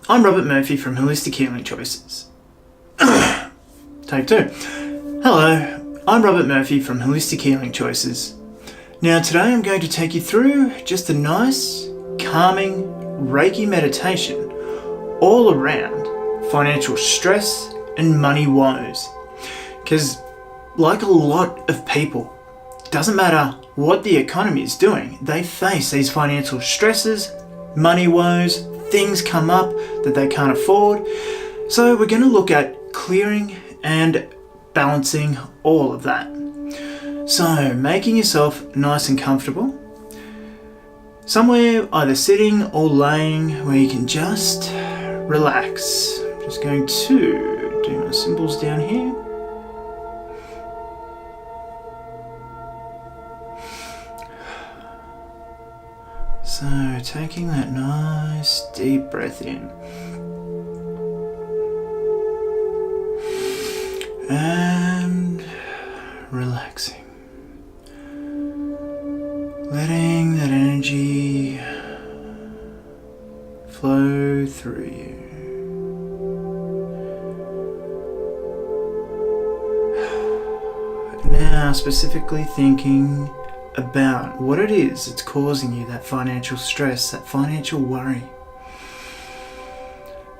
I'm Robert Murphy from Holistic Healing Choices. Take two. Hello, I'm Robert Murphy from Holistic Healing Choices. Now today I'm going to take you through just a nice, calming Reiki meditation all around financial stress and money woes. Because like a lot of people, doesn't matter what the economy is doing, they face these financial stresses, money woes, things come up that they can't afford. So we're going to look at clearing and balancing all of that. So making yourself nice and comfortable, somewhere either sitting or laying where you can just relax. I'm just going to do my symbols down here. So taking that nice deep breath in and relaxing, letting that energy flow through you. Now specifically thinking about what it is that's causing you that financial stress, that financial worry.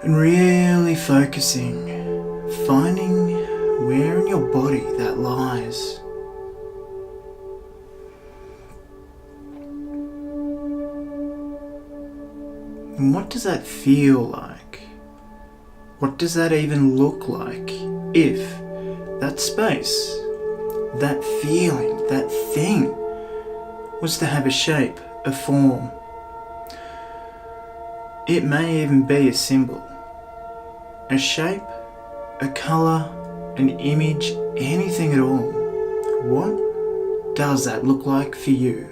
And really focusing, finding where in your body that lies. And what does that feel like? What does that even look like if that space, that feeling, that thing was to have a shape, a form? It may even be a symbol, a shape, a colour, an image, anything at all. What does that look like for you?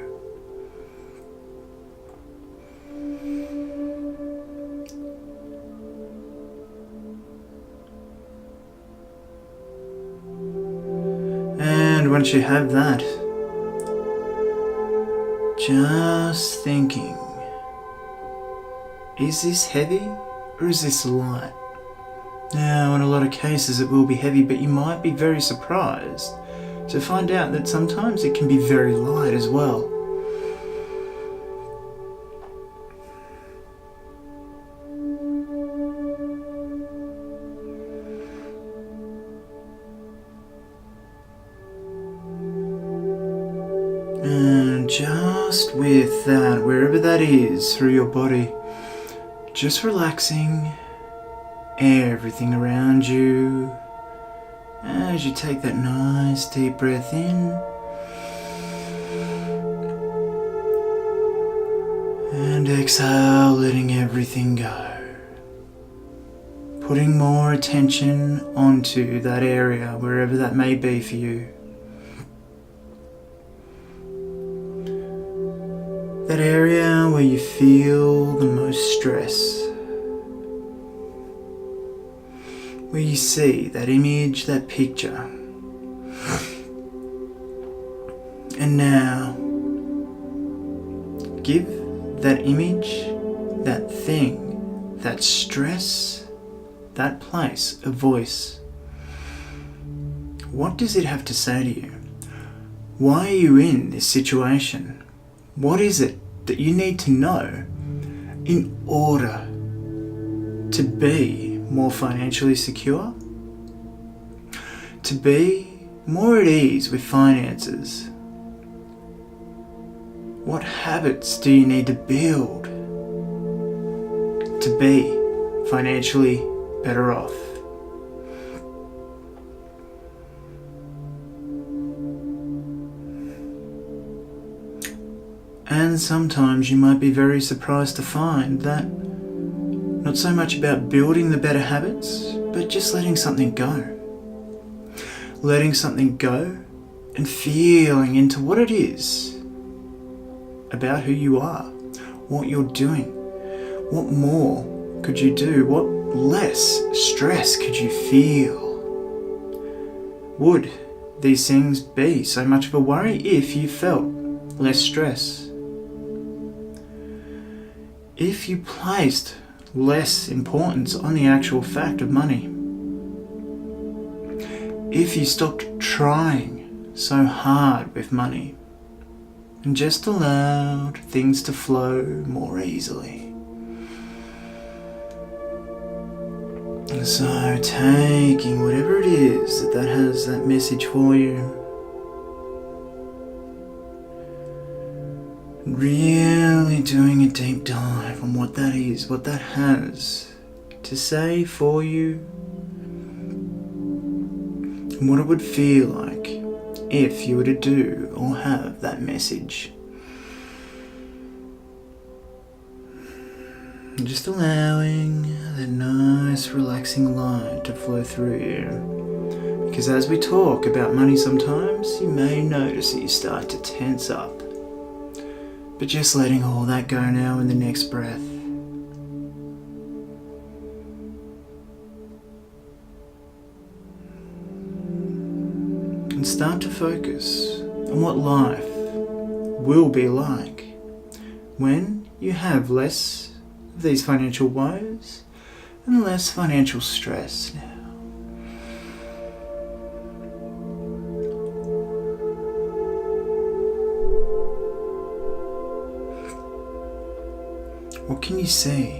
And once you have that, just thinking, is this heavy or is this light? Now, in a lot of cases it will be heavy, but you might be very surprised to find out that sometimes it can be very light as well. And just with that, wherever that is through your body, just relaxing everything around you as you take that nice deep breath in and exhale, letting everything go. Putting more attention onto that area, wherever that may be for you. That area where you feel the most stress, where you see that image, that picture. And now, give that image, that thing, that stress, that place a voice. What does it have to say to you? Why are you in this situation? What is it that you need to know in order to be more financially secure? To be more at ease with finances? What habits do you need to build to be financially better off? And sometimes you might be very surprised to find that not so much about building the better habits, but just letting something go. Letting something go and feeling into what it is about who you are, what you're doing, what more could you do, what less stress could you feel. Would these things be so much of a worry if you felt less stress? If you placed less importance on the actual fact of money. If you stopped trying so hard with money and just allowed things to flow more easily. So taking whatever it is that has that message for you, really doing a deep dive on what that is, what that has to say for you, and what it would feel like if you were to do or have that message. And just allowing that nice relaxing light to flow through you. Because as we talk about money sometimes, you may notice that you start to tense up. But just letting all that go now in the next breath. And start to focus on what life will be like when you have less of these financial woes and less financial stress now. What can you see?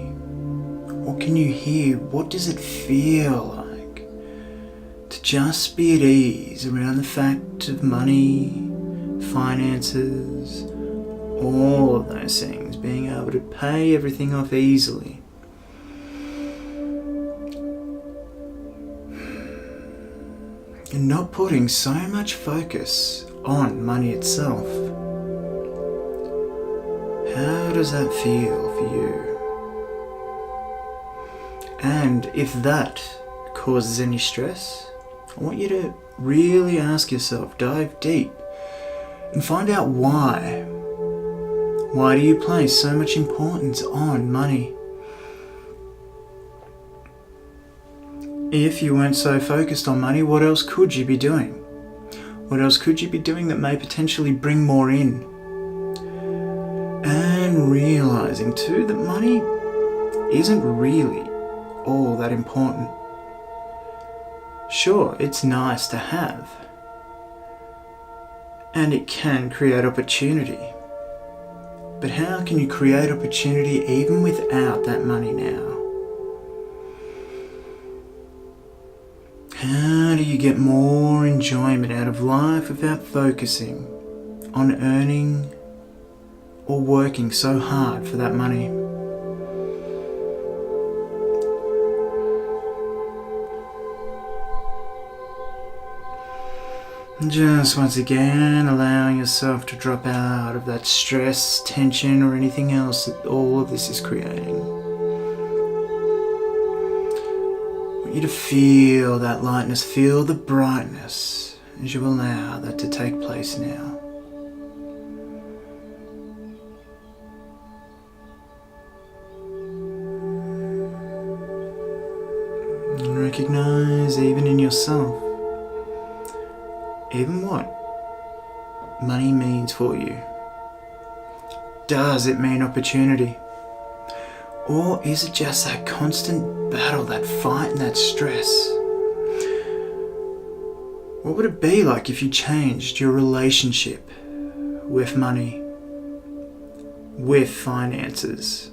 What can you hear? What does it feel like to just be at ease around the fact of money, finances, all of those things, being able to pay everything off easily? And not putting so much focus on money itself. How does that feel for you? And if that causes any stress, I want you to really ask yourself, dive deep, and find out why. Why do you place so much importance on money? If you weren't so focused on money, what else could you be doing? What else could you be doing that may potentially bring more in? And realizing too that money isn't really all that important. Sure, it's nice to have, and it can create opportunity. But how can you create opportunity even without that money now? How do you get more enjoyment out of life without focusing on earning or working so hard for that money? Just once again allowing yourself to drop out of that stress, tension, or anything else that all of this is creating. I want you to feel that lightness, feel the brightness as you allow that to take place now. And recognize even in yourself, even what money means for you. Does it mean opportunity? Or is it just that constant battle, that fight and that stress? What would it be like if you changed your relationship with money, with finances?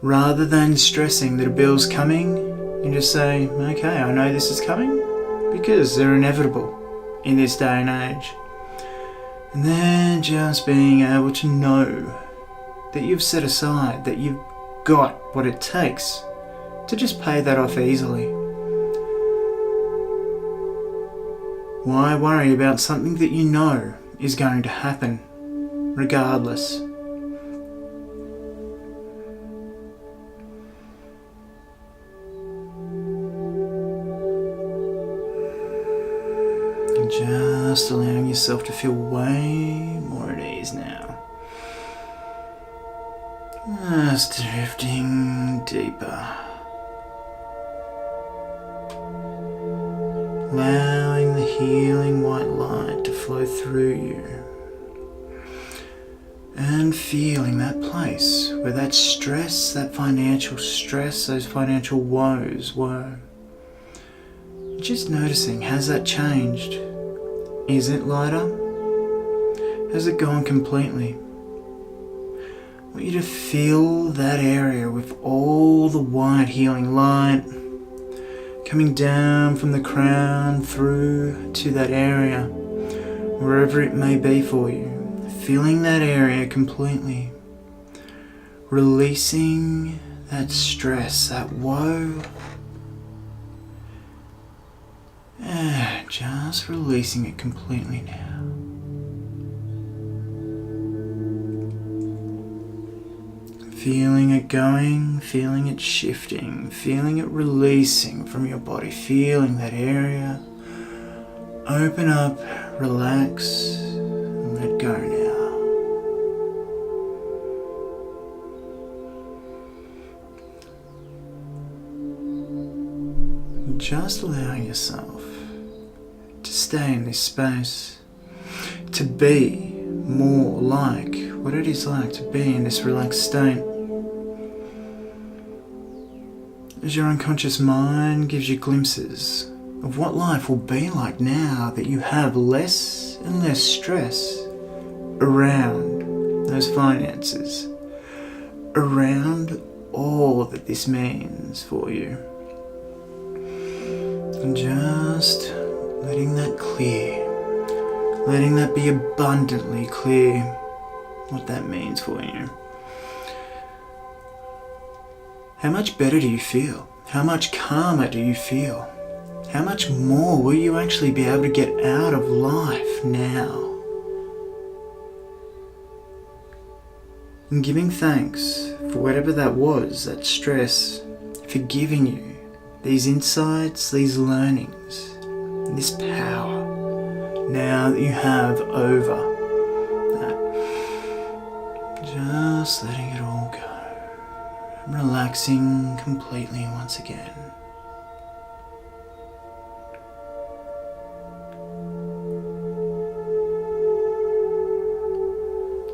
Rather than stressing that a bill's coming, you just say, okay, I know this is coming, because they're inevitable in this day and age. And then just being able to know that you've set aside, that you've got what it takes to just pay that off easily. Why worry about something that you know is going to happen regardless? Just allowing yourself to feel way more at ease now. Just drifting deeper. Allowing the healing white light to flow through you. And feeling that place where that stress, that financial stress, those financial woes were. Just noticing, has that changed? Is it lighter? Has it gone completely? I want you to feel that area with all the white healing light coming down from the crown through to that area, wherever it may be for you. Feeling that area completely. Releasing that stress, that woe. Just releasing it completely now. Feeling it going, feeling it shifting, feeling it releasing from your body, feeling that area open up, relax, and let go now. Just allowing yourself to stay in this space, to be more like what it is like to be in this relaxed state. As your unconscious mind gives you glimpses of what life will be like now that you have less and less stress around those finances, around all that this means for you. And just letting that clear, letting that be abundantly clear what that means for you. How much better do you feel? How much calmer do you feel? How much more will you actually be able to get out of life now? And giving thanks for whatever that was, that stress, for giving you these insights, these learnings, this power now that you have over that. Just letting it all go. Relaxing completely once again.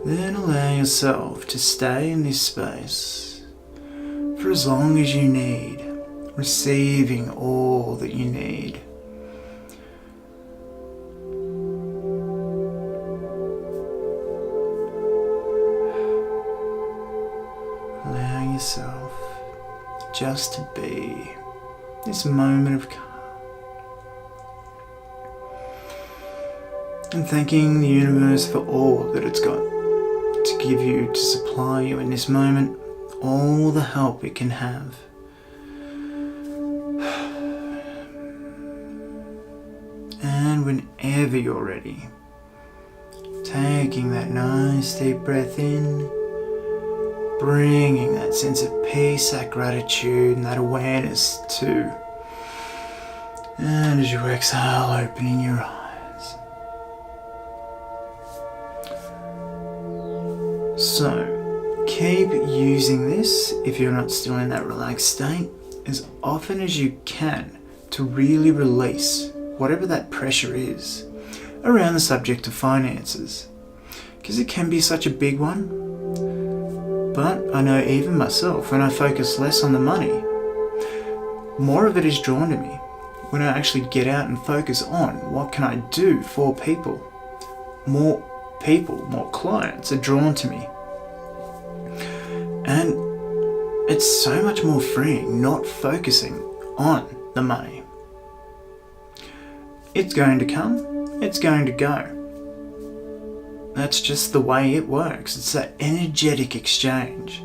Then allow yourself to stay in this space for as long as you need, receiving all that you need. Allowing yourself just to be this moment of calm. And thanking the universe for all that it's got to give you, to supply you in this moment, all the help it can have. And whenever you're ready, taking that nice deep breath in, bringing that sense of peace, that gratitude and that awareness too. And as you exhale, opening your eyes. So, keep using this, if you're not still in that relaxed state, as often as you can to really release whatever that pressure is around the subject of finances. Because it can be such a big one. But I know even myself, when I focus less on the money, more of it is drawn to me. When I actually get out and focus on what can I do for people, more clients are drawn to me. And it's so much more freeing not focusing on the money. It's going to come, it's going to go. That's just the way it works. It's that energetic exchange.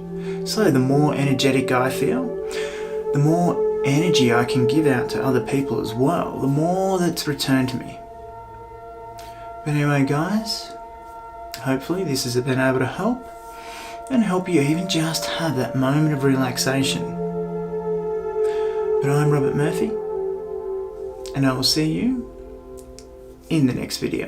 So the more energetic I feel, the more energy I can give out to other people as well, the more that's returned to me. But anyway guys, hopefully this has been able to help and help you even just have that moment of relaxation. But I'm Robert Murphy, and I will see you in the next video.